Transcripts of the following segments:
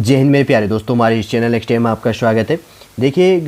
जय हिंद मेरे प्यारे दोस्तों, हमारे इस चैनल एक्सटेम में आपका स्वागत है। देखिए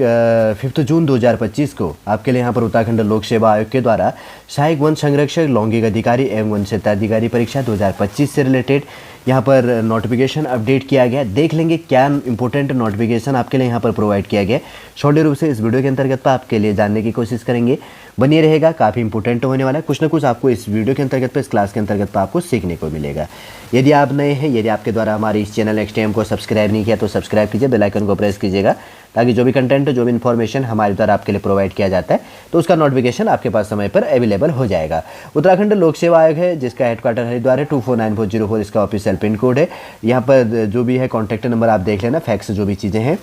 5 जून 2025 को आपके लिए यहाँ पर उत्तराखंड लोक सेवा आयोग के द्वारा सहायक वन संरक्षक लौंगिक अधिकारी एवं वन क्षेत्राधिकारी परीक्षा 2025 से रिलेटेड यहाँ पर नोटिफिकेशन अपडेट किया गया। देख लेंगे क्या इंपॉर्टेंट नोटिफिकेशन आपके लिए यहाँ पर प्रोवाइड किया गया। छोटे रूप से इस वीडियो के अंतर्गत पर आपके लिए जानने की कोशिश करेंगे, बनिए रहेगा, काफ़ी इंपॉर्टेंट होने वाला है। कुछ ना कुछ आपको इस वीडियो के अंतर्गत पर, इस क्लास के अंतर्गत पर आपको सीखने को मिलेगा। यदि आप नए हैं, यदि आपके द्वारा हमारे इस चैनल एक्सटेम को सब्सक्राइब नहीं किया तो सब्सक्राइब कीजिए, बेल आइकन को प्रेस कीजिएगा, ताकि जो भी कंटेंट, जो भी इन्फॉर्मेशन हमारे द्वारा आपके लिए प्रोवाइड किया जाता है तो उसका नोटिफिकेशन आपके पास समय पर अवेलेबल हो जाएगा। उत्तराखंड लोक सेवा आयोग है, जिसका हेडक्वार्टर हरिद्वार है, 249404 इसका ऑफिशियल पिन कोड है। यहाँ पर जो भी है कॉन्टैक्ट नंबर आप देख लेना, फैक्स जो भी चीज़ें हैं।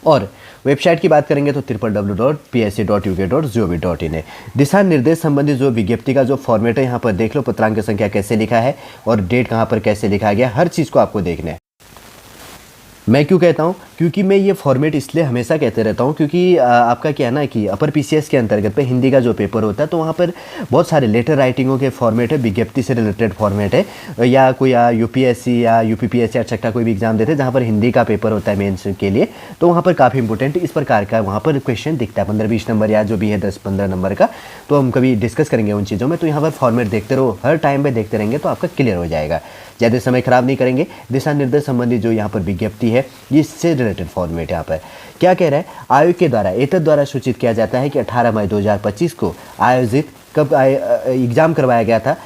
और वेबसाइट की बात करेंगे तो www.psc.uk.gov.in है। दिशा निर्देश संबंधी जो विज्ञप्ति का जो फॉर्मेट है यहाँ पर देख लो, पत्रांक संख्या कैसे लिखा है और डेट कहाँ पर कैसे लिखा गया, हर चीज़ को आपको देखना है। मैं क्यों कहता हूँ, क्योंकि मैं ये फॉर्मेट इसलिए हमेशा कहते रहता हूँ, क्योंकि आपका क्या है ना कि अपर पीसीएस के अंतर्गत पे हिंदी का जो पेपर होता है तो वहाँ पर बहुत सारे लेटर राइटिंगों के फॉर्मेट है, विज्ञप्ति से रिलेटेड फॉर्मेट है, या कोई यूपीएससी या यूपीपीएससी एक्सेट्रा कोई भी एग्जाम देते हैं जहाँ पर हिंदी का पेपर होता है मेंस के लिए, तो वहाँ पर काफ़ी इंपॉर्टेंट इस प्रकार का वहाँ पर क्वेश्चन दिखता है, 15-20 नंबर या जो भी है 10-15 नंबर का। तो हम कभी डिस्कस करेंगे उन चीज़ों में। तो यहाँ पर फॉर्मेट देखते रहो, हर टाइम पर देखते रहेंगे तो आपका क्लियर हो जाएगा। ज़्यादा समय खराब नहीं करेंगे। दिशा निर्देश संबंधी जो यहाँ पर विज्ञप्ति है, इससे रिलेटेड फॉर्मेट यहाँ पर क्या कह रहा है, आयोग के द्वारा एतद द्वारा सूचित किया जाता है कि 18 मई 2025 को आयोजित एग्जाम करवाया गया था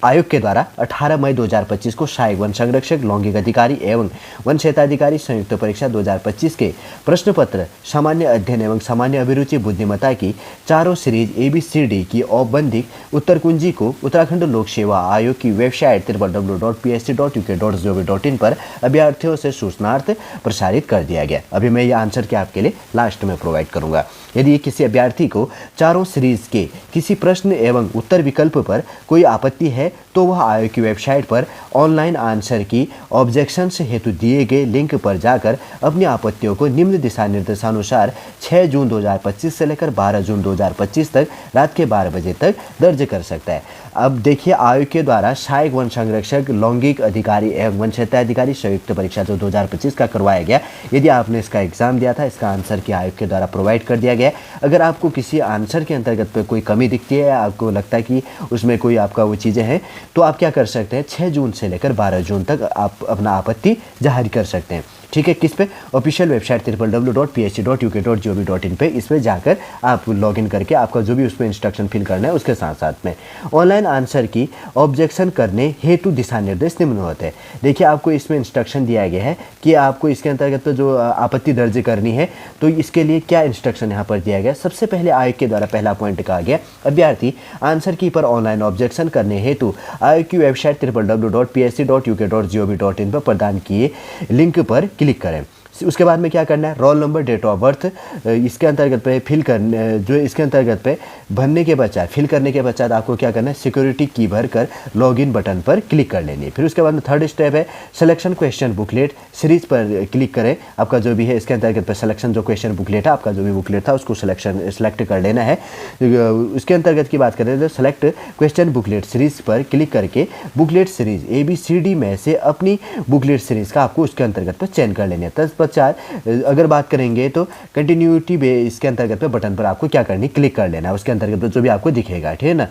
आयोग के द्वारा 18 मई 2025 को सहायक वन संरक्षक लौंगिक अधिकारी एवं वन क्षेत्राधिकारी संयुक्त परीक्षा 2025 के प्रश्न पत्र सामान्य अध्ययन एवं सामान्य अभिरुचि बुद्धिमत्ता की चारों सीरीज ABCD की औपबंधिक उत्तर कुंजी को उत्तराखंड लोक सेवा आयोग की वेबसाइट www.psc.uk.gov.in पर अभ्यर्थियों से सूचनार्थ प्रसारित कर दिया गया। अभी मैं ये आंसर के आपके लिए लास्ट में प्रोवाइड करूंगा। यदि किसी अभ्यर्थी को चारों सीरीज के किसी प्रश्न एवं उत्तर विकल्प पर कोई आपत्ति है तो वह आयोग की वेबसाइट पर ऑनलाइन आंसर की ऑब्जेक्शंस हेतु दिए गए लिंक पर जाकर अपनी आपत्तियों को निम्न दिशा निर्देशानुसार 6 जून 2025 से लेकर 12 जून 2025 तक रात के 12 बजे तक दर्ज कर सकता है। अब देखिए, आयोग के द्वारा सहायक वन संरक्षक लौंगिक अधिकारी एवं वन क्षेत्राधिकारी संयुक्त परीक्षा जो 2025 का करवाया गया, यदि आपने इसका एग्जाम दिया था, इसका आंसर की आयोग के द्वारा प्रोवाइड कर दिया गया। अगर आपको किसी आंसर के अंतर्गत पे कोई कमी दिखती है, आपको लगता है कि उसमें कोई आपका वो चीज़ें हैं, तो आप क्या कर सकते हैं, 6 जून से लेकर 12 जून तक आप अपना आपत्ति जाहिर कर सकते हैं। ठीक है, किस पे, ऑफिशियल वेबसाइट www.psc.uk.gov.in पे, इस पे जाकर आप लॉगिन करके आपका जो भी उसमें इंस्ट्रक्शन फिल करना है उसके साथ साथ में ऑनलाइन आंसर की ऑब्जेक्शन करने हेतु दिशा निर्देश निम्न होते हैं। देखिए, आपको इसमें इंस्ट्रक्शन दिया गया है कि आपको इसके अंतर्गत तो जो आपत्ति दर्ज करनी है, तो इसके लिए क्या इंस्ट्रक्शन यहाँ पर दिया गया। सबसे पहले आयोग के द्वारा पहला पॉइंट कहा गया, अभ्यर्थी आंसर की पर ऑनलाइन ऑब्जेक्शन करने हेतु आयोग की वेबसाइट www.psc.uk.gov.in पर प्रदान किए लिंक पर क्लिक करें। उसके बाद में क्या करना है, roll number, date of birth इसके अंतर्गत पे फिल करने, जो इसके अंतर्गत पे भरने के पश्चात, फिल करने के पश्चात आपको क्या करना है, सिक्योरिटी की भरकर लॉगिन बटन पर क्लिक कर लेनी है। फिर उसके बाद में थर्ड स्टेप है सिलेक्शन क्वेश्चन बुकलेट सीरीज पर क्लिक करें। आपका जो भी है इसके अंतर्गत पे सिलेक्शन जो क्वेश्चन बुकलेट है, आपका जो भी बुकलेट था उसको सेलेक्ट कर लेना है। उसके अंतर्गत की बात करें तो सेलेक्ट क्वेश्चन बुकलेट सीरीज पर क्लिक करके बुकलेट सीरीज ABCD में से अपनी बुकलेट सीरीज का आपको उसके अंतर्गत पर चयन कर लेनी है। तत्पश्चात अगर बात करेंगे तो कंटिन्यूटी बे इसके अंतर्गत पे बटन पर आपको क्या करनी, क्लिक कर लेना है, उसके अंतर्गत जो भी आपको दिखेगा, ठीक है ना।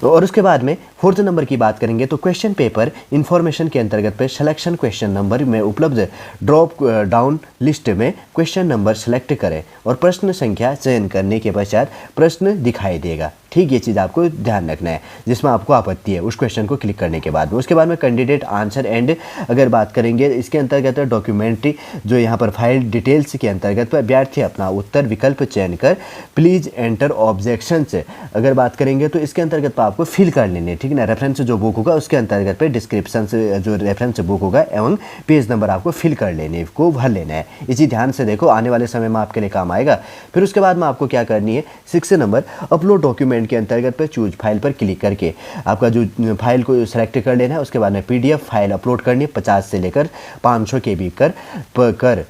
और उसके बाद में फोर्थ नंबर की बात करेंगे तो क्वेश्चन पेपर इन्फॉर्मेशन के अंतर्गत पे सिलेक्शन क्वेश्चन नंबर में उपलब्ध ड्रॉप डाउन लिस्ट में क्वेश्चन नंबर सेलेक्ट करें और प्रश्न संख्या चयन करने के पश्चात प्रश्न दिखाई देगा। ठीक, ये चीज़ आपको ध्यान रखना है, जिसमें आपको आपत्ति है उस क्वेश्चन को क्लिक करने के बाद में। उसके बाद में कैंडिडेट आंसर एंड अगर बात करेंगे इसके अंतर्गत डॉक्यूमेंट्री जो यहाँ पर फाइल डिटेल्स के अंतर्गत पर अभ्यर्थी अपना उत्तर विकल्प चयन कर प्लीज एंटर ऑब्जेक्शंस अगर बात करेंगे तो इसके अंतर्गत पर आपको फिल कर लेने हैं। ठीक है ना, रेफरेंस जो बुक होगा उसके अंतर्गत पे डिस्क्रिप्शन से जो रेफरेंस बुक होगा एवं पेज नंबर आपको फिल कर लेने को भर लेना है। इसी ध्यान से देखो, आने वाले समय में आपके लिए काम आएगा। फिर उसके बाद में आपको क्या करनी है, 6 नंबर अपलोड डॉक्यूमेंट के अंतर्गत पे चूज फाइल पर क्लिक करके आपका जो फाइल को सिलेक्ट कर लेना है। उसके बाद में PDF फाइल अपलोड करनी है 50 से लेकर 500 KB कर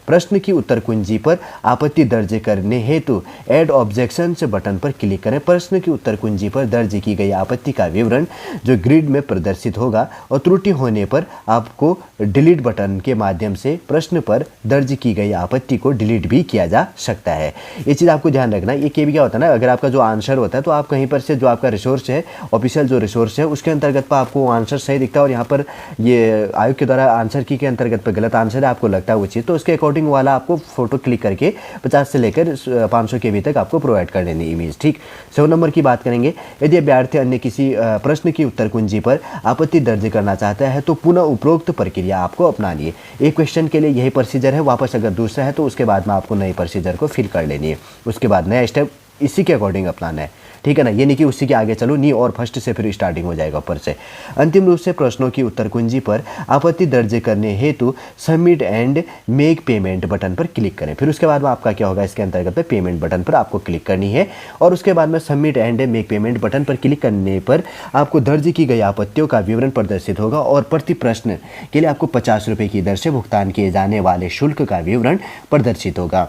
प्रश्न की उत्तर कुंजी पर आपत्ति दर्ज करने हेतु ऐड ऑब्जेक्शंस बटन पर क्लिक करें। प्रश्न की उत्तर कुंजी पर दर्ज की गई आपत्ति का विवरण जो ग्रिड में प्रदर्शित होगा और त्रुटि होने पर आपको डिलीट बटन के माध्यम से प्रश्न पर दर्ज की गई आपत्ति को डिलीट भी किया जा सकता है। ये चीज़ आपको ध्यान रखना। ये भी क्या होता है ना, अगर आपका जो आंसर होता है तो आप कहीं पर से जो आपका रिसोर्स है, ऑफिशियल जो रिसोर्स है, उसके अंतर्गत पर आपको आंसर सही दिखता है और यहाँ पर ये आयोग के द्वारा आंसर की के अंतर्गत पर गलत आंसर है आपको लगता है वो चीज़, तो उसके अकॉर्डिंग वाला आपको फोटो क्लिक करके 50 से लेकर 500 के तक आपको प्रोवाइड कर देनी इमेज। ठीक, 7 नंबर की बात करेंगे। यदि अभ्यर्थी अन्य किसी प्रश्न की उत्तर कुंजी पर आपत्ति दर्ज करना चाहता है तो पुनः उपरोक्त प्रक्रिया आपको अपनानी है। एक क्वेश्चन के लिए यही प्रोसीजर है, वापस अगर दूसरा है तो उसके बाद में आपको नए प्रोसीजर को फिल कर लेनी है, उसके बाद नया स्टेप इसी के अकॉर्डिंग अपनाना है। ठीक है ना, ये नहीं कि उसी के आगे चलो नहीं और फर्स्ट से फिर स्टार्टिंग हो जाएगा ऊपर से। अंतिम रूप से प्रश्नों की उत्तर कुंजी पर आपत्ति दर्ज करने हेतु submit and make payment button पर क्लिक करें। फिर उसके बाद में आपका क्या होगा, इसके अंतर्गत पेमेंट बटन पर आपको क्लिक करनी है और उसके बाद में submit and make payment button पर क्लिक करने पर आपको दर्ज की गई आपत्तियों का विवरण प्रदर्शित होगा और प्रति प्रश्न के लिए आपको 50 रुपये की दर से भुगतान किए जाने वाले शुल्क का विवरण प्रदर्शित होगा।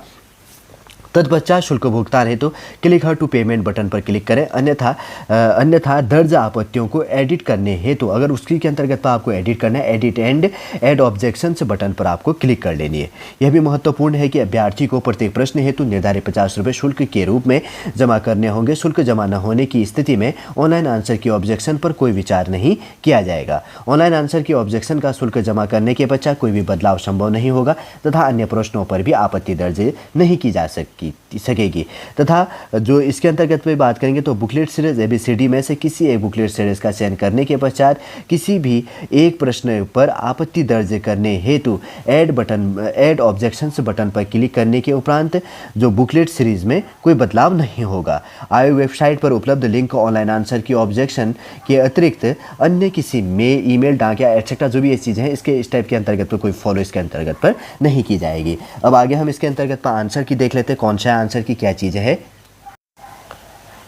तत्पश्चात शुल्क भुगतान हेतु click here to payment button पर क्लिक करें, अन्यथा दर्ज आपत्तियों को एडिट करने हेतु अगर उसकी के अंतर्गत पर आपको एडिट करना है, edit and add objections button पर आपको क्लिक कर लेनी है। यह भी महत्वपूर्ण है कि अभ्यर्थी को प्रत्येक प्रश्न हेतु निर्धारित 50 रुपये शुल्क के रूप में जमा करने होंगे। शुल्क जमा न होने की स्थिति में ऑनलाइन आंसर की ऑब्जेक्शन पर कोई विचार नहीं किया जाएगा। ऑनलाइन आंसर की ऑब्जेक्शन का शुल्क जमा करने के पश्चात कोई भी बदलाव संभव नहीं होगा तथा अन्य प्रश्नों पर भी आपत्ति दर्ज नहीं की जा सकेगी। तथा जो इसके अंतर्गत पे बात करेंगे तो बुकलेट सीरीज ABCD में से किसी एक बुकलेट सीरीज का चयन करने के पश्चात किसी भी एक प्रश्न पर आपत्ति दर्ज करने हेतु ऐड ऑब्जेक्शंस बटन पर क्लिक करने के उपरांत जो बुकलेट सीरीज में कोई बदलाव नहीं होगा। आयोग वेबसाइट पर उपलब्ध लिंक ऑनलाइन आंसर की ऑब्जेक्शन के अतिरिक्त अन्य किसी ईमेल डाक या एटसेट्रा जो भी ये चीज़ें हैं इसके इस टाइप के अंतर्गत पर कोई फॉलो इसके अंतर्गत पर नहीं की जाएगी। अब आगे हम इसके अंतर्गत पर आंसर की देख लेते हैं, कौन सा आंसर की क्या चीज़ें है।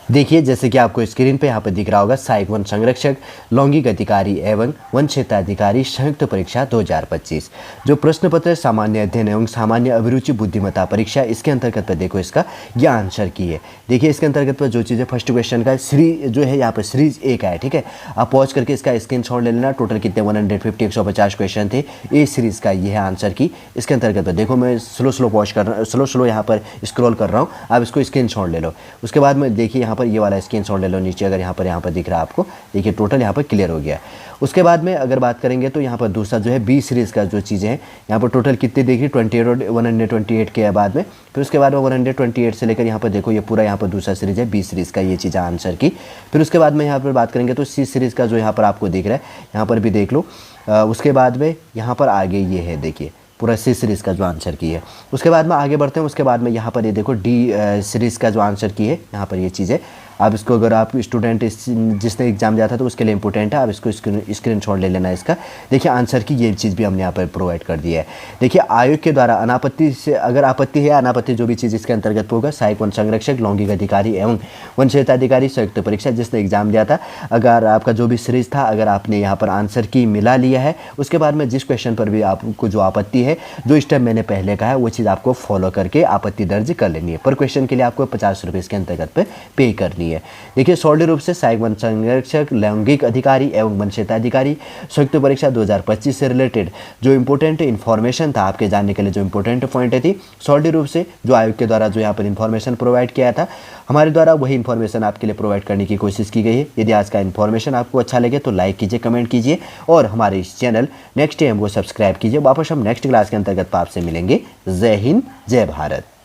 देखिए जैसे कि आपको स्क्रीन पे यहाँ पर दिख रहा होगा, सहायक वन संरक्षक लौंगिक अधिकारी एवं वन क्षेत्राधिकारी संयुक्त परीक्षा 2025 जो प्रश्न पत्र सामान्य अध्ययन एवं सामान्य अभिरुचि बुद्धिमत्ता परीक्षा, इसके अंतर्गत पर देखो इसका यह आंसर की है। देखिए इसके अंतर्गत पर जो चीज़ें फर्स्ट क्वेश्चन का जो है यहाँ पर सीरीज A का है। ठीक है, आप पॉज करके इसका स्क्रीनशॉट ले लेना। टोटल कितने 150 क्वेश्चन थे ए सीरीज़ का, ये है आंसर की। इसके अंतर्गत पर देखो मैं स्लो पॉज कर रहा हूँ, स्लो यहाँ पर स्क्रॉल कर रहा हूँ, आप इसको स्क्रीनशॉट ले लो। उसके बाद में देखिए यहाँ पर ये वाला स्क्रीनशॉट ले लो नीचे, अगर यहाँ पर दिख रहा है आपको, देखिए टोटल यहाँ पर क्लियर हो गया। उसके बाद में अगर बात करेंगे तो यहाँ पर दूसरा जो है बी सीरीज़ का जो चीज़ें हैं यहाँ पर टोटल कितनी दिख रही 28 और 128 के बाद में, फिर उसके बाद में 128 से लेकर यहाँ पर देखो ये पूरा यहाँ पर दूसरा सीरीज़ है बी सीरीज़ का, ये चीज़ आंसर की। फिर उसके बाद में यहाँ पर बात करेंगे तो सी सीरीज़ का जो यहाँ पर आपको दिख रहा है यहाँ पर भी देख लो। उसके बाद में यहाँ पर आगे ये है देखिए पूरा सी सीरीज़ का जो आंसर की है। उसके बाद में आगे बढ़ते हैं, उसके बाद में यहाँ पर ये देखो डी सीरीज़ का जो आंसर की है यहाँ पर ये चीज़ें। आप इसको अगर आप स्टूडेंट जिसने एग्जाम दिया था तो उसके लिए इंपॉर्टेंट है, आप इसको स्क्रीनशॉट ले लेना इसका। देखिए आंसर की ये चीज़ भी हमने यहाँ पर प्रोवाइड कर दिया है। देखिए आयोग के द्वारा अनापत्ति से अगर आपत्ति है, अनापत्ति जो भी चीज़ इसके अंतर्गत होगा, सहायक वन संरक्षक लौंगिक अधिकारी एवं वन क्षेत्राधिकारी संयुक्त परीक्षा जिसने एग्जाम दिया था, अगर आपका जो भी सीरीज़ था अगर आपने यहाँ पर आंसर की मिला लिया है, उसके बाद में जिस क्वेश्चन पर भी आपको जो आपत्ति है, जो स्टेप मैंने पहले कहा है वो चीज़ आपको फॉलो करके आपत्ति दर्ज कर लेनी है। पर क्वेश्चन के लिए आपको 50 रुपये इसके अंतर्गत पर पे करनी है। देखिए सॉलिड रूप से सहायक वन संरक्षक लैंगिक अधिकारी एवं वन क्षेत्राधिकारी संयुक्त परीक्षा 2025 से रिलेटेड जो इंपॉर्टेंट इन्फॉर्मेशन था आपके जानने के लिए, जो इंपॉर्टेंट पॉइंट थी सॉलिड रूप से जो आयोग के द्वारा जो यहाँ पर इन्फॉर्मेशन प्रोवाइड किया था, हमारे द्वारा वही इन्फॉर्मेशन आपके लिए प्रोवाइड करने की कोशिश की गई है। यदि आज का इन्फॉर्मेशन आपको अच्छा लगे तो लाइक कीजिए, कमेंट कीजिए और हमारे इस चैनल नेक्स्ट टाइम को सब्सक्राइब कीजिए। वापस हम नेक्स्ट क्लास के अंतर्गत आपसे मिलेंगे। जय हिंद, जय भारत।